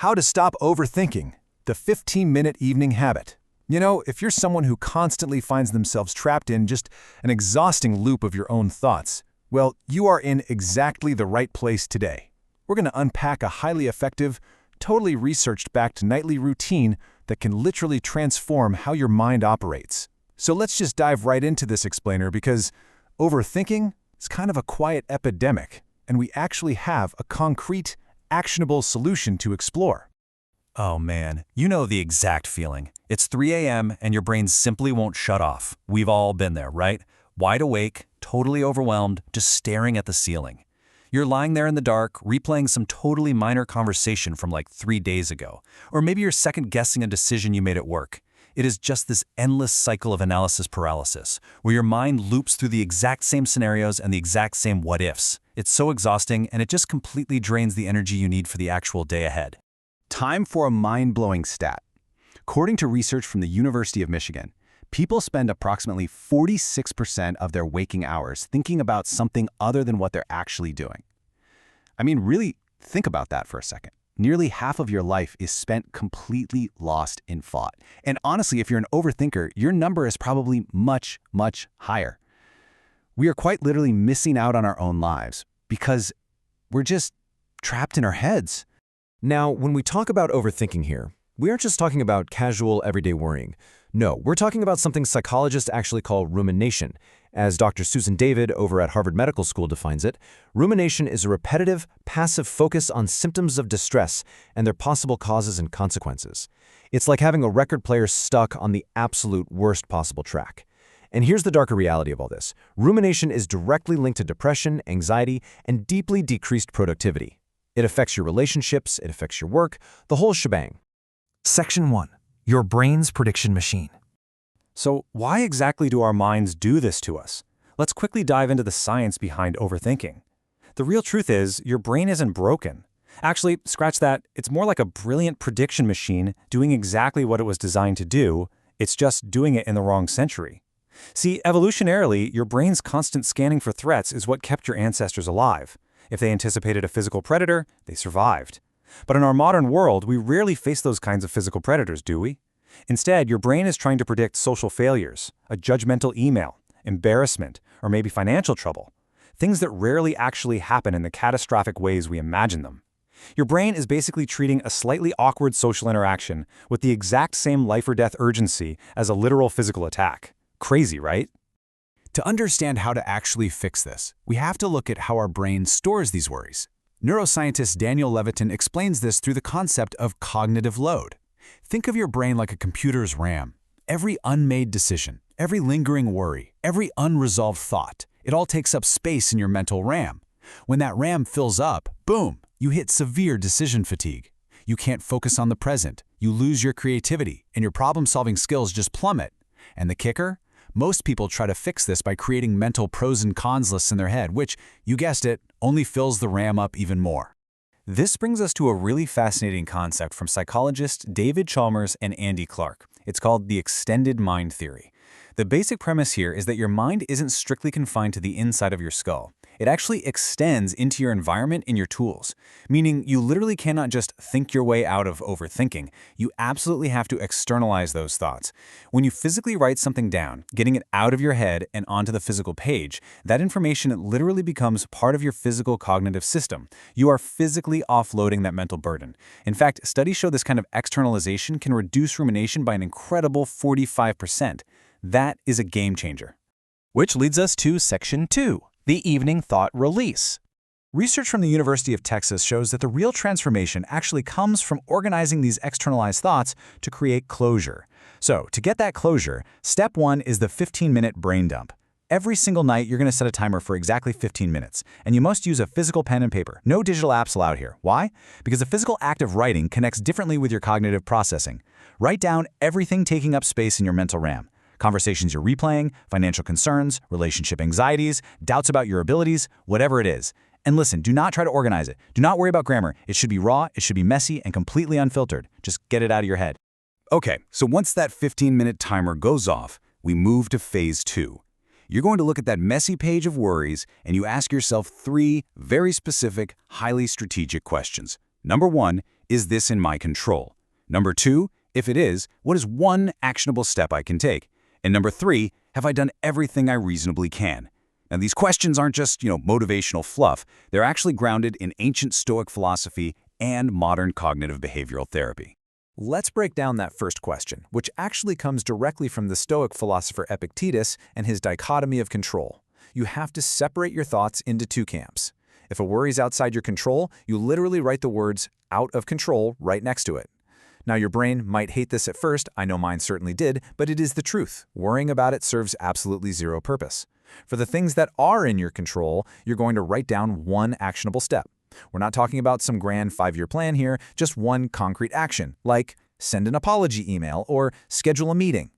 How to stop overthinking, the 15-minute evening habit. You know, if you're someone who constantly finds themselves trapped in just an exhausting loop of your own thoughts, well, you are in exactly the right place today. We're going to unpack a highly effective, totally researched-backed nightly routine that can literally transform how your mind operates. So let's just dive right into this explainer because overthinking is kind of a quiet epidemic, and we actually have a concrete, actionable solution to explore. Oh man, you know the exact feeling. It's 3 a.m. and your brain simply won't shut off. We've all been there, right? Wide awake, totally overwhelmed, just staring at the ceiling. You're lying there in the dark, replaying some totally minor conversation from like 3 days ago. Or maybe you're second-guessing a decision you made at work. It is just this endless cycle of analysis paralysis, where your mind loops through the exact same scenarios and the exact same what-ifs. It's so exhausting, and it just completely drains the energy you need for the actual day ahead. Time for a mind-blowing stat. According to research from the University of Michigan, people spend approximately 46% of their waking hours thinking about something other than what they're actually doing. I mean, really think about that for a second. Nearly half of your life is spent completely lost in thought. And honestly, if you're an overthinker, your number is probably much, much higher. We are quite literally missing out on our own lives because we're just trapped in our heads. Now, when we talk about overthinking here, we aren't just talking about casual, everyday worrying. No, we're talking about something psychologists actually call rumination. As Dr. Susan David over at Harvard Medical School defines it, rumination is a repetitive, passive focus on symptoms of distress and their possible causes and consequences. It's like having a record player stuck on the absolute worst possible track. And here's the darker reality of all this. Rumination is directly linked to depression, anxiety, and deeply decreased productivity. It affects your relationships, it affects your work, the whole shebang. Section 1. Your brain's prediction machine. So why exactly do our minds do this to us? Let's quickly dive into the science behind overthinking. The real truth is, your brain isn't broken. Actually, scratch that, it's more like a brilliant prediction machine doing exactly what it was designed to do. It's just doing it in the wrong century. See, evolutionarily, your brain's constant scanning for threats is what kept your ancestors alive. If they anticipated a physical predator, they survived. But in our modern world, we rarely face those kinds of physical predators, do we? Instead, your brain is trying to predict social failures, a judgmental email, embarrassment, or maybe financial trouble. Things that rarely actually happen in the catastrophic ways we imagine them. Your brain is basically treating a slightly awkward social interaction with the exact same life-or-death urgency as a literal physical attack. Crazy, right? To understand how to actually fix this, we have to look at how our brain stores these worries. Neuroscientist Daniel Levitin explains this through the concept of cognitive load. Think of your brain like a computer's RAM. Every unmade decision, every lingering worry, every unresolved thought, it all takes up space in your mental RAM. When that RAM fills up, boom, you hit severe decision fatigue. You can't focus on the present, you lose your creativity, and your problem-solving skills just plummet. And the kicker? Most people try to fix this by creating mental pros and cons lists in their head, which, you guessed it, only fills the RAM up even more. This brings us to a really fascinating concept from psychologists David Chalmers and Andy Clark. It's called the extended mind theory. The basic premise here is that your mind isn't strictly confined to the inside of your skull. It actually extends into your environment and your tools, meaning you literally cannot just think your way out of overthinking. You absolutely have to externalize those thoughts. When you physically write something down, getting it out of your head and onto the physical page, that information literally becomes part of your physical cognitive system. You are physically offloading that mental burden. In fact, studies show this kind of externalization can reduce rumination by an incredible 45%. That is a game changer. Which leads us to Section 2, the evening thought release. Research from the University of Texas shows that the real transformation actually comes from organizing these externalized thoughts to create closure. So, to get that closure, step 1 is the 15-minute brain dump. Every single night, you're going to set a timer for exactly 15 minutes, and you must use a physical pen and paper. No digital apps allowed here. Why? Because the physical act of writing connects differently with your cognitive processing. Write down everything taking up space in your mental RAM. Conversations you're replaying, financial concerns, relationship anxieties, doubts about your abilities, whatever it is. And listen, do not try to organize it. Do not worry about grammar. It should be raw, it should be messy, and completely unfiltered. Just get it out of your head. Okay, so once that 15-minute timer goes off, we move to phase 2. You're going to look at that messy page of worries, and you ask yourself 3 very specific, highly strategic questions. Number 1, is this in my control? Number 2, if it is, what is one actionable step I can take? And number 3, have I done everything I reasonably can? Now, these questions aren't just, motivational fluff. They're actually grounded in ancient Stoic philosophy and modern cognitive behavioral therapy. Let's break down that first question, which actually comes directly from the Stoic philosopher Epictetus and his dichotomy of control. You have to separate your thoughts into two camps. If a worry's outside your control, you literally write the words "out of control" right next to it. Now, your brain might hate this at first, I know mine certainly did, but it is the truth. Worrying about it serves absolutely zero purpose. For the things that are in your control, you're going to write down one actionable step. We're not talking about some grand 5-year plan here, just one concrete action, like send an apology email or schedule a meeting.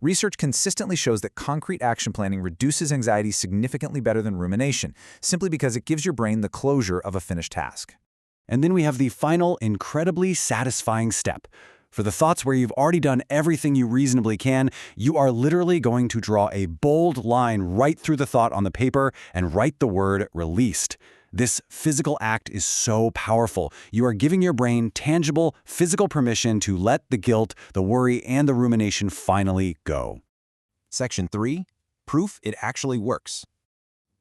Research consistently shows that concrete action planning reduces anxiety significantly better than rumination, simply because it gives your brain the closure of a finished task. And then we have the final, incredibly satisfying step. For the thoughts where you've already done everything you reasonably can, you are literally going to draw a bold line right through the thought on the paper and write the word "released." This physical act is so powerful. You are giving your brain tangible, physical permission to let the guilt, the worry, and the rumination finally go. Section 3. Proof it actually works.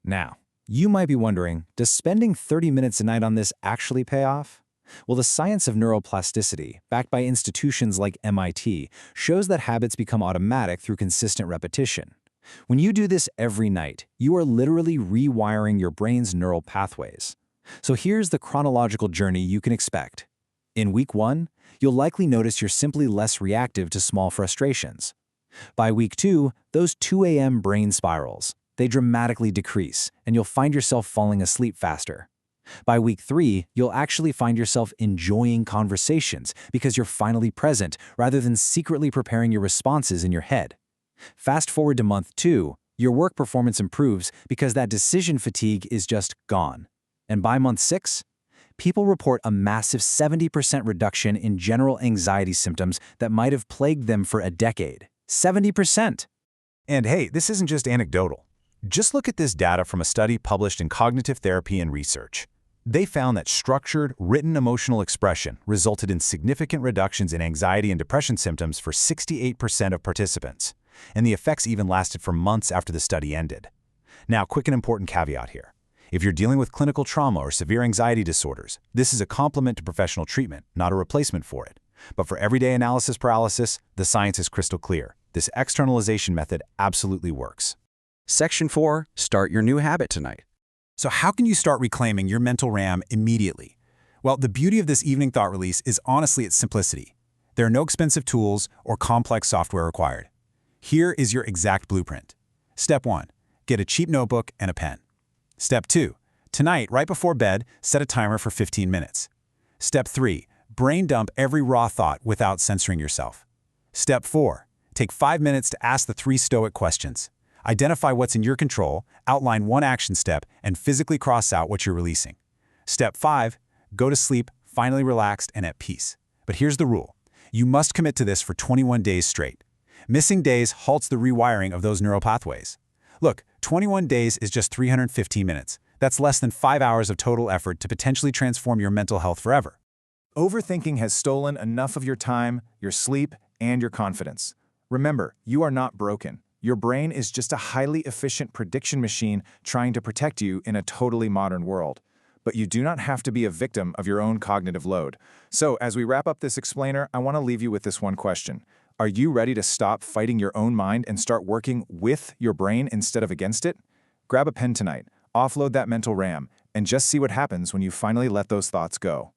Now, you might be wondering, does spending 30 minutes a night on this actually pay off? Well, the science of neuroplasticity, backed by institutions like MIT, shows that habits become automatic through consistent repetition. When you do this every night, you are literally rewiring your brain's neural pathways. So here's the chronological journey you can expect. In week 1, you'll likely notice you're simply less reactive to small frustrations. By week 2, those 2 a.m. brain spirals, they dramatically decrease, and you'll find yourself falling asleep faster. By week 3, you'll actually find yourself enjoying conversations because you're finally present rather than secretly preparing your responses in your head. Fast forward to month 2, your work performance improves because that decision fatigue is just gone. And by month 6, people report a massive 70% reduction in general anxiety symptoms that might have plagued them for a decade. 70%! And hey, this isn't just anecdotal. Just look at this data from a study published in Cognitive Therapy and Research. They found that structured, written emotional expression resulted in significant reductions in anxiety and depression symptoms for 68% of participants. And the effects even lasted for months after the study ended. Now, quick and important caveat here. If you're dealing with clinical trauma or severe anxiety disorders, this is a complement to professional treatment, not a replacement for it. But for everyday analysis paralysis, the science is crystal clear. This externalization method absolutely works. Section 4. Start your new habit tonight. So how can you start reclaiming your mental RAM immediately? Well, the beauty of this evening thought release is honestly its simplicity. There are no expensive tools or complex software required. Here is your exact blueprint. Step 1. Get a cheap notebook and a pen. Step 2. Tonight, right before bed, set a timer for 15 minutes. Step 3. Brain dump every raw thought without censoring yourself. Step 4. Take 5 minutes to ask the 3 Stoic questions. Identify what's in your control, outline one action step, and physically cross out what you're releasing. Step 5. Go to sleep, finally relaxed and at peace. But here's the rule. You must commit to this for 21 days straight. Missing days halts the rewiring of those neural pathways. Look, 21 days is just 315 minutes. That's less than 5 hours of total effort to potentially transform your mental health forever. Overthinking has stolen enough of your time, your sleep, and your confidence. Remember, you are not broken. Your brain is just a highly efficient prediction machine trying to protect you in a totally modern world. But you do not have to be a victim of your own cognitive load. So, as we wrap up this explainer, I want to leave you with this one question. Are you ready to stop fighting your own mind and start working with your brain instead of against it? Grab a pen tonight, offload that mental RAM, and just see what happens when you finally let those thoughts go.